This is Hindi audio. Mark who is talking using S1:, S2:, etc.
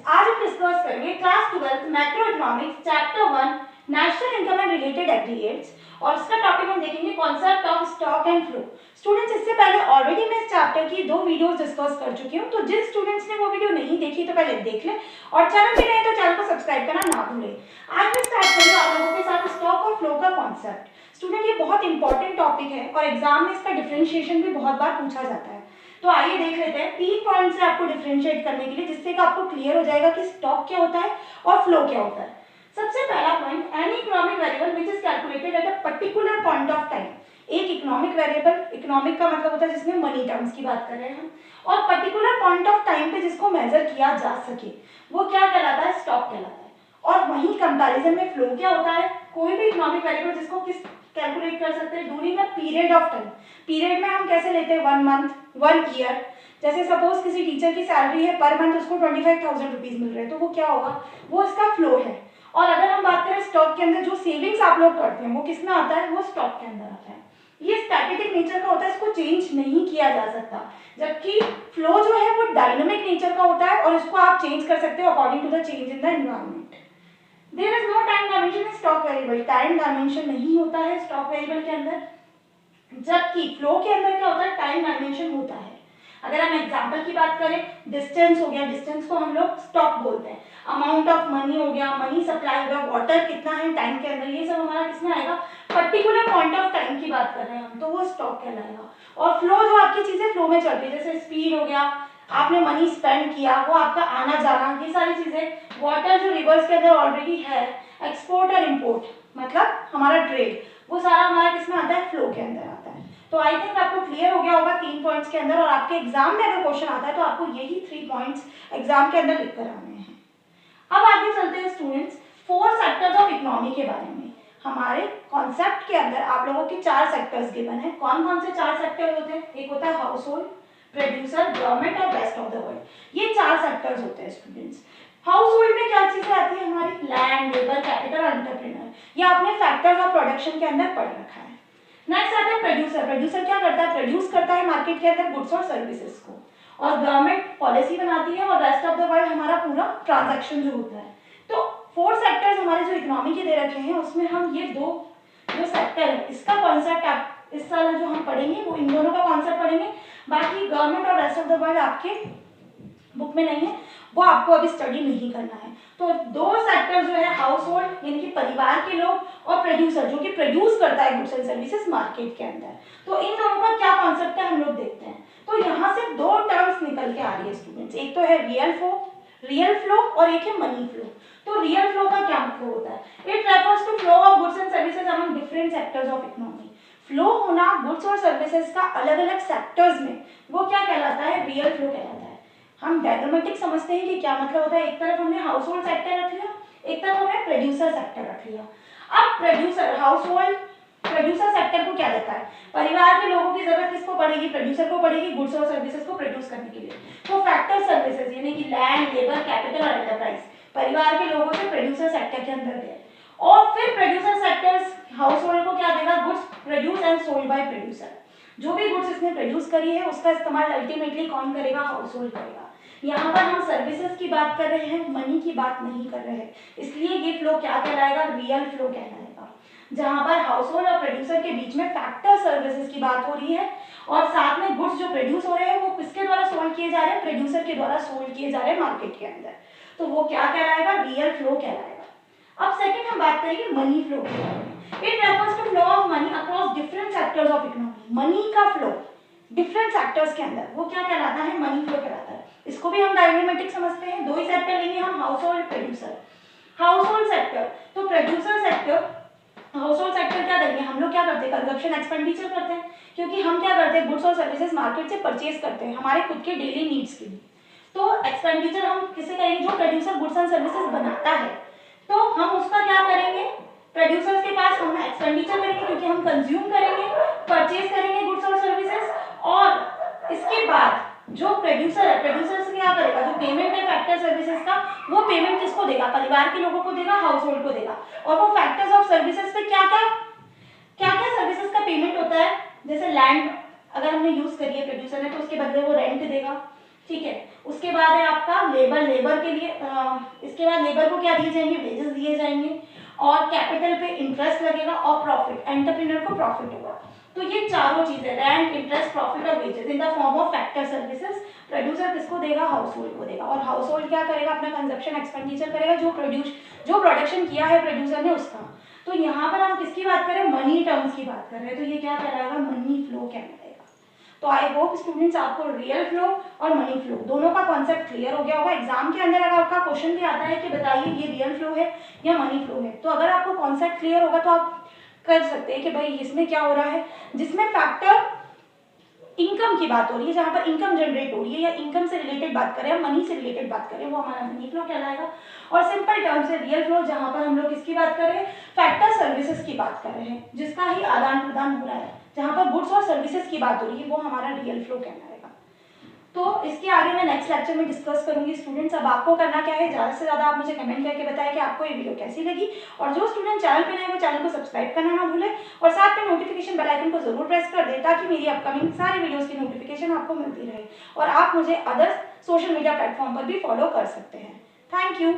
S1: आज हम डिस्कस करेंगे class 12 macro economics chapter 1 national income and related aggregates और इसका टॉपिक हम देखेंगे concept of stock and flow. Students, इससे पहले ऑलरेडी मैं इस चैप्टर की 2 वीडियोस डिस्कस कर चुकी हूँ, तो जिन स्टूडेंट्स ने वो वीडियो नहीं देखी तो पहले देख लें और चैनल पे नए तो चैनल को सब्सक्राइब करना ना भूलें। आज मैं स्टार्ट करूँगी आप लोगों के साथ स्टॉक और फ्लो का कॉन्सेप्ट। स्टूडेंट, ये बहुत इंपॉर्टेंट टॉपिक है और एग्जाम में इसका डिफरेंशिएशन भी बहुत बार पूछा जाता है। तो आइए देख लेते हैं 3 पॉइंट से आपको डिफरेंशिएट करने के लिए, जिससे कि आपको क्लियर हो जाएगा कि स्टॉक क्या होता है और फ्लो क्या होता है। सबसे पहला point, any economic variable which is calculated at a particular point of time. एक इकोनॉमिक वेरिएबल, इकोनॉमिक का मतलब होता है जिसमें मनी टर्म्स की बात कर रहे हैं हम, और पर्टिकुलर पॉइंट ऑफ टाइम पे जिसको मेजर किया जा सके वो क्या कहलाता है, स्टॉक कहलाता है। और वहीं कंपैरिजन में फ्लो क्या होता है, कोई भी इकोनॉमिक वेरिएबल जिसको किस कैलकुलेट कर सकते हैं during a period of time. Period में हम कैसे लेते हैं, 1 मंथ, 1 ईयर। जैसे सपोज किसी टीचर की सैलरी है, पर मंथ उसको 25,000 रुपीज मिल रहे हैं, तो वो क्या होगा, वो इसका फ्लो है। और अगर हम बात करें स्टॉक के अंदर, जो सेविंग्स आप लोग करते हैं वो किस में आता है, वो स्टॉक के अंदर आता है। ये स्टैटिक नेचर का होता है, इसको चेंज नहीं किया जा सकता, जबकि फ्लो जो है वो डायनामिक नेचर का होता है और इसको आप चेंज कर सकते हो according to the change in the environment. There is no time dimension in stock variable, time dimension नहीं होता है स्टॉक वेरिएबल के अंदर, जबकि फ्लो के अंदर क्या होता है, टाइम डायमेंशन होता है। अगर हम एग्जांपल की बात करें, डिस्टेंस हो गया, डिस्टेंस को हम लोग स्टॉक बोलते हैं। अमाउंट ऑफ मनी हो गया, मनी सप्लाई हो गया, वाटर कितना है टाइम के अंदर, ये सब हमारा किसमें आएगा, पर्टिकुलर पॉइंट ऑफ टाइम की बात कर रहे हैं हम, तो वो स्टॉक कहलाएगा। और फ्लो जो आपकी चीजें फ्लो में चल रही है, जैसे स्पीड हो गया, आपने मनी स्पेंड किया, वो आपका आना जाना, ये सारी चीजें, वाटर जो रिवर्स के अंदर ऑलरेडी है, एक्सपोर्ट और इम्पोर्ट मतलब हमारा ट्रेड, वो सारा हमारा किसमें आता है, फ्लो के अंदर आता है। तो आई थिंक आपको क्लियर हो गया होगा 3 पॉइंट्स के अंदर, और आपके एग्जाम में अगर क्वेश्चन आता है तो आपको यही 3 पॉइंट्स एग्जाम के अंदर लिख कर आने हैं। अब आगे चलते हैं स्टूडेंट्स 4 सेक्टर्स ऑफ इकोनॉमी के बारे में। हमारे कॉन्सेप्ट के अंदर आप लोगों के 4 सेक्टर्स गिवन है। कौन कौन से 4 सेक्टर होते हैं, एक होता है हाउस होल्ड, प्रोड्यूसर, गवर्नमेंट और रेस्ट ऑफ द वर्ल्ड। ये 4 सेक्टर्स होते हैं स्टूडेंट्स। हाउस होल्ड में क्या चीजें आती है हमारी, लैंड, लेबर, कैपिटल और एंटरप्रेन्योर। ये आपने फैक्टर्स ऑफ प्रोडक्शन के अंदर पढ़ रखा है। नेक्स्ट आता है प्रोड्यूसर। प्रोड्यूसर क्या करता है, प्रोड्यूस करता है मार्केट के अंदर गुड्स और सर्विसेज को, और गवर्नमेंट पॉलिसी बनाती है, और रेस्ट ऑफ द वर्ल्ड हमारा पूरा ट्रांजैक्शन जो होता है। तो 4 सेक्टर्स हमारे जो इकोनॉमी के दे रखे हैं, उसमें हम ये 2 जो सेक्टर है इसका कॉन्सेप्ट आप इस साल जो हम पढ़ेंगे वो इन दोनों का कॉन्सेप्ट पढ़ेंगे। बाकी गवर्नमेंट और रेस्ट ऑफ द वर्ल्ड आपके बुक में नहीं है, वो आपको अभी स्टडी नहीं करना है। तो 2 सेक्टर जो है, हाउस होल्ड यानी कि परिवार के लोग, और प्रोड्यूसर जो कि प्रोड्यूस करता है गुड्स एंड सर्विसेज मार्केट के अंदर। तो इन दोनों का क्या कॉन्सेप्ट है हम लोग देखते हैं। तो यहाँ से 2 टर्म्स निकल के आ रही है स्टूडेंट्स, एक तो है रियल फ्लो और एक है मनी फ्लो। तो रियल फ्लो का क्या मतलब होता है, it refers to flow of goods and services among different sectors of economy. Flow होना गुड्स और सर्विसेज का अलग अलग सेक्टर्स में, वो क्या कहलाता है, रियल फ्लो कहलाता है। हम डायग्रामेटिक समझते हैं कि क्या मतलब होता है, एक तरफ हमने हाउस होल्ड सेक्टर रख लिया, एक तरफ हमने प्रोड्यूसर सेक्टर रख लिया। अब producer, household producer sector को क्या देता है, परिवार के लोगों की जरूरत किसको पड़ेगी, प्रोड्यूसर को पड़ेगी गुड्स और सर्विसेज को प्रोड्यूस करने के लिए। तो फैक्टर सर्विसेज यानी कि लैंड, लेबर, कैपिटल और एंटरप्राइज परिवार के लोगों से प्रोड्यूसर सेक्टर के अंदर गए। और फिर प्रोड्यूसर सेक्टर्स हाउस होल्ड को क्या देगा, goods produce and sold by producer. जो भी गुड्स इसने प्रोड्यूस करी है उसका इस्तेमाल अल्टीमेटली कौन करेगा, हाउस होल्ड करेगा। यहाँ पर हम सर्विसेज की बात कर रहे हैं, मनी की बात नहीं कर रहे हैं, इसलिए ये फ्लो क्या कहलाएगा, रियल फ्लो कहलाएगा। जहाँ पर हाउस होल्ड और प्रोड्यूसर के बीच में फैक्टर सर्विसेज की बात हो रही है, और साथ में गुड्स जो प्रोड्यूस हो रहे हैं वो किसके द्वारा सोल्ड किए जा रहे हैं, प्रोड्यूसर के द्वारा सोल्ड किए जा रहे हैं मार्केट के अंदर। तो वो क्या कहलाएगा, रियल फ्लो कहलाएगा। अब सेकंड हम बात करेंगे मनी फ्लो के बारे में। It refers to flow of money across different sectors of economy. Money का फ्लो डिफरेंट सेक्टर्स के अंदर, वो क्या कहलाता है, मनी फ्लो कहलाता है। इसको भी हम डायग्रामेटिक समझते हैं, 2 ही सेक्टर लेंगे हम, household, producer. Household sector, तो producer sector, household sector क्या करेंगे, हम लोग क्या करते हैं, कंजप्शन एक्सपेंडिचर करते हैं, क्योंकि हम क्या करते हैं, गुड्स और सर्विसेज मार्केट से परचेज करते हैं हमारे खुद के डेली नीड्स के लिए। तो एक्सपेंडिचर हम किसे करेंगे, जो प्रोड्यूसर गुड्स एंड सर्विसेज बनाता है, तो हम उसका क्या करेंगे, प्रोड्यूसर्स के पास हम एक्सपेंडिचर करेंगे क्योंकि हम कंज्यूम करेंगे, परचेज करेंगे गुड्स और सर्विसेज। और इसके बाद जो प्रोड्यूसर है, प्रोड्यूसर से क्या करेगा, जो पेमेंट है फैक्टर सर्विसेज का, वो पेमेंट किसको देगा, परिवार के लोगों को देगा, हाउस होल्ड को देगा। और वो फैक्टर्स ऑफ सर्विसेज पे क्या क्या सर्विसेज का पेमेंट होता है, जैसे लैंड अगर हमने यूज करी है प्रोड्यूसर ने, तो उसके बदले वो रेंट देगा। ठीक है। उसके बाद है आपका लेबर, लेबर के लिए इसके बाद लेबर को क्या दिए जाएंगे, वेजेस दिए जाएंगे, और कैपिटल पे इंटरेस्ट लगेगा, और प्रॉफिट, एंटरप्रेन्योर को प्रॉफिट होगा। तो ये चारों चीजें, रेंट, इंटरेस्ट, प्रॉफिट और wages in the form of factor services, producer किसको देगा, हाउस होल्ड को देगा, और हाउस होल्ड क्या करेगा, अपना कंजप्शन एक्सपेंडिचर करेगा, जो प्रोडक्शन किया है प्रोड्यूसर ने उसका। तो यहाँ पर हम किसकी बात कर रहे हैं, मनी टर्म्स की बात कर रहे हैं, तो ये क्या कहलाएगा, मनी फ्लो कहलाएगा। तो आई होप स्टूडेंट्स आपको रियल फ्लो और मनी फ्लो दोनों का कॉन्सेप्ट क्लियर हो गया होगा। एग्जाम के अंदर अगर आपका क्वेश्चन भी आता है कि बताइए ये रियल फ्लो है या मनी फ्लो है, तो अगर आपको कॉन्सेप्ट क्लियर होगा तो आप कर सकते हैं कि भाई इसमें क्या हो रहा है, जिसमें फैक्टर इनकम की बात हो रही है, जहां पर इनकम जनरेट हो रही है या इनकम से रिलेटेड बात करें या मनी से रिलेटेड बात करें, वो हमारा मनी फ्लो कहलाएगा। और सिंपल टर्म से रियल फ्लो, जहां पर हम लोग किसकी बात कर रहे हैं, फैक्टर सर्विसेज की बात कर रहे हैं, जिसका ही आदान प्रदान हो रहा है, जहां पर गुड्स और सर्विसेज की बात हो रही है, वो हमारा रियल फ्लो कहलाएगा। तो इसके आगे मैं नेक्स्ट लेक्चर में डिस्कस करूंगी स्टूडेंट्स। अब आपको करना क्या है, ज़्यादा से ज़्यादा आप मुझे कमेंट करके बताएं कि आपको ये वीडियो कैसी लगी, और जो स्टूडेंट चैनल पे नए हैं वो चैनल को सब्सक्राइब करना ना भूलें, और साथ में नोटिफिकेशन बेल आइकन को जरूर प्रेस कर दें ताकि मेरी अपकमिंग सारी वीडियोस की नोटिफिकेशन आपको मिलती रहे। और आप मुझे अदर सोशल मीडिया प्लेटफॉर्म पर भी फॉलो कर सकते हैं। Thank you.